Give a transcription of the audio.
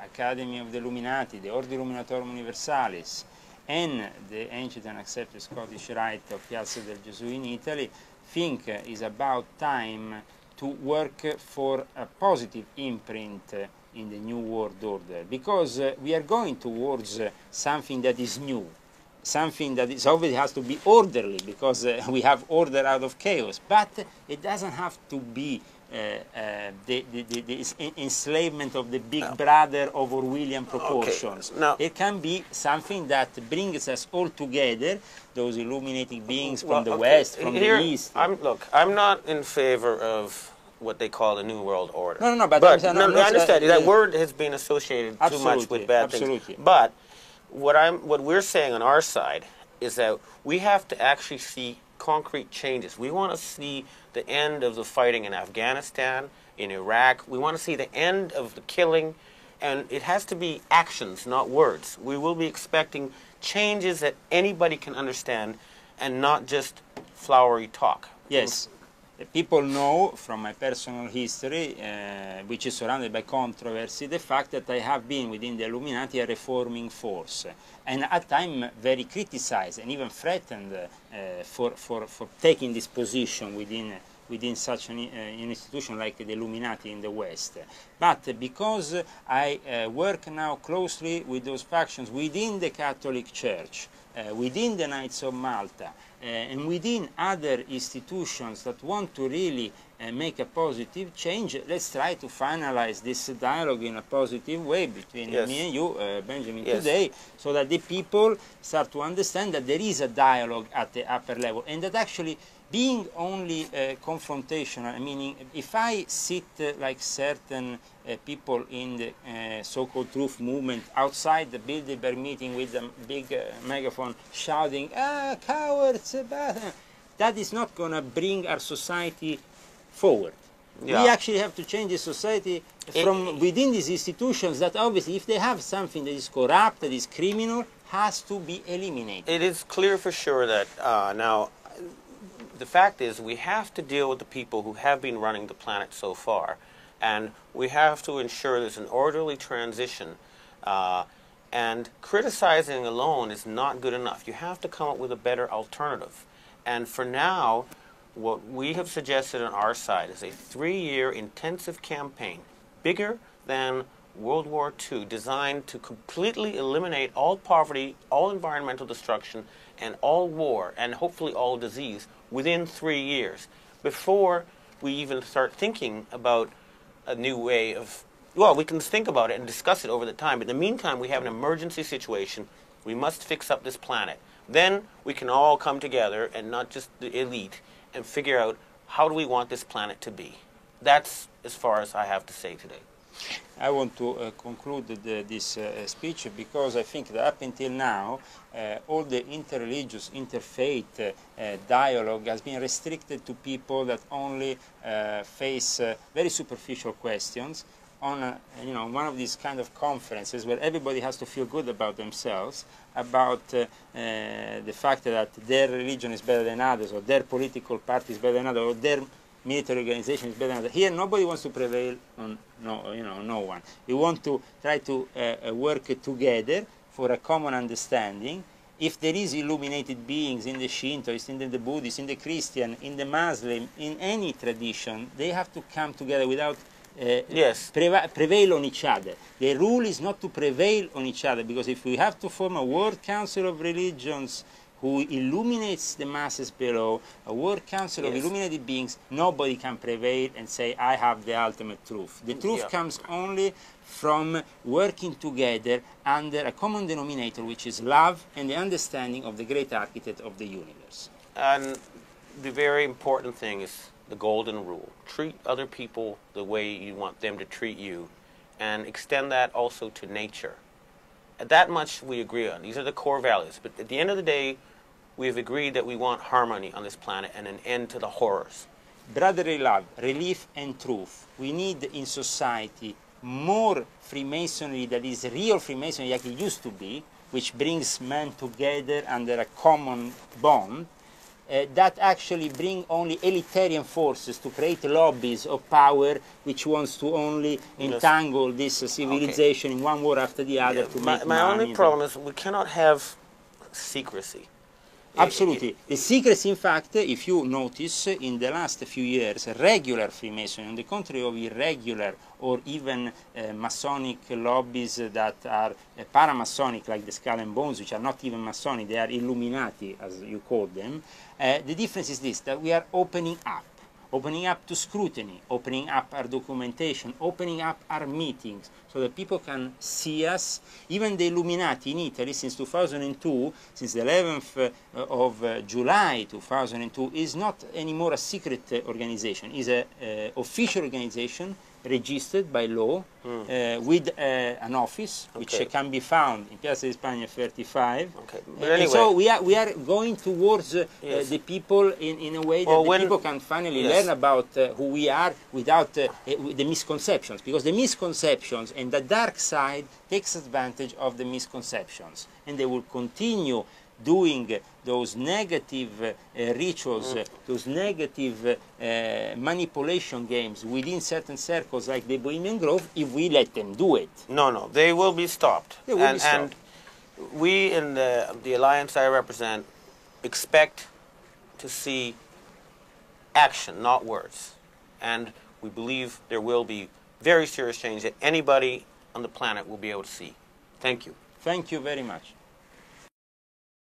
Academy of the Illuminati, the Ordo Illuminatorum Universalis, and the ancient and accepted Scottish Rite of Piazza del Gesù in Italy, think is about time to work for a positive imprint in the New World Order, because we are going towards something that is new, something that is obviously has to be orderly, because we have order out of chaos, but it doesn't have to be the enslavement of the big brother of Orwellian proportions. Okay. No. It can be something that brings us all together, those illuminating beings from the West, from the East. Look, I'm not in favor of what they call the New World Order. No, but I understand that word has been associated too much with bad things. But what we're saying on our side is that we have to actually see concrete changes. We want to see the end of the fighting in Afghanistan, in Iraq. We want to see the end of the killing, and it has to be actions, not words. We will be expecting changes that anybody can understand and not just flowery talk. Yes. People know from my personal history, which is surrounded by controversy, the fact that I have been within the Illuminati a reforming force, and at times very criticized and even threatened for taking this position within such an institution like the Illuminati in the West. But because I work now closely with those factions within the Catholic Church, within the Knights of Malta, and within other institutions that want to really make a positive change, let's try to finalize this dialogue in a positive way between me and you, Benjamin, today, so that the people start to understand that there is a dialogue at the upper level, and that actually being only confrontational, meaning if I sit like certain people in the so-called truth movement outside the Bilderberg meeting with a big megaphone shouting, "Ah, cowards!" that is not going to bring our society forward. Yeah. We actually have to change the society from within these institutions that obviously, if they have something that is corrupt, that is criminal, has to be eliminated. It is clear for sure that now, the fact is we have to deal with the people who have been running the planet so far, and we have to ensure there's an orderly transition, and criticizing alone is not good enough. You have to come up with a better alternative. And for now, what we have suggested on our side is a 3-year intensive campaign, bigger than World War II, designed to completely eliminate all poverty, all environmental destruction, and all war, and hopefully all disease, within 3 years, before we even start thinking about a new way of, well, we can think about it and discuss it over the time, but in the meantime, we have an emergency situation. We must fix up this planet. Then we can all come together, and not just the elite, and figure out how do we want this planet to be. That's as far as I have to say today. I want to conclude this speech because I think that up until now all the interreligious, interfaith dialogue has been restricted to people that only face very superficial questions on one of these kind of conferences where everybody has to feel good about themselves, about the fact that their religion is better than others, or their political party is better than others, or their military organization is better than others. Here, nobody wants to prevail on no one. We want to try to work together for a common understanding. If there is illuminated beings in the Shintoist, in the Buddhist, in the Christian, in the Muslim, in any tradition, they have to come together without prevail on each other. The rule is not to prevail on each other, because if we have to form a World Council of Religions who illuminates the masses below, a World Council of illuminated beings, nobody can prevail and say, I have the ultimate truth. The truth comes only from working together under a common denominator, which is love and the understanding of the great architect of the universe. And the very important thing is the golden rule. Treat other people the way you want them to treat you, and extend that also to nature. That much we agree on. These are the core values. But at the end of the day, we've agreed that we want harmony on this planet and an end to the horrors. Brotherly love, relief, and truth. We need in society more Freemasonry that is real Freemasonry like it used to be, which brings men together under a common bond, that actually bring only elitarian forces to create lobbies of power which wants to only entangle this civilization in one war after the other to make my money. only problem is we cannot have secrecy. Absolutely. The secrecy, in fact, if you notice, in the last few years, regular Freemasonry, on the contrary of irregular or even Masonic lobbies that are paramasonic, like the Skull and Bones, which are not even Masonic, they are Illuminati, as you call them. The difference is this, that we are opening up to scrutiny, opening up our documentation, opening up our meetings, so that people can see us. Even the Illuminati in Italy, since 2002, since the 11th of July 2002, is not anymore a secret organization. It's an official organization registered by law with an office which can be found in Piazza di Spagna 35. Okay. But anyway, so we are going towards the people in a way that the people can finally learn about who we are without the misconceptions, because the misconceptions and the dark side takes advantage of the misconceptions, and they will continue doing those negative rituals, those negative manipulation games within certain circles like the Bohemian Grove if we let them do it. No, they will be stopped. They will be stopped. And we in the alliance I represent expect to see action, not words. And we believe there will be very serious change that anybody on the planet will be able to see. Thank you. Thank you very much.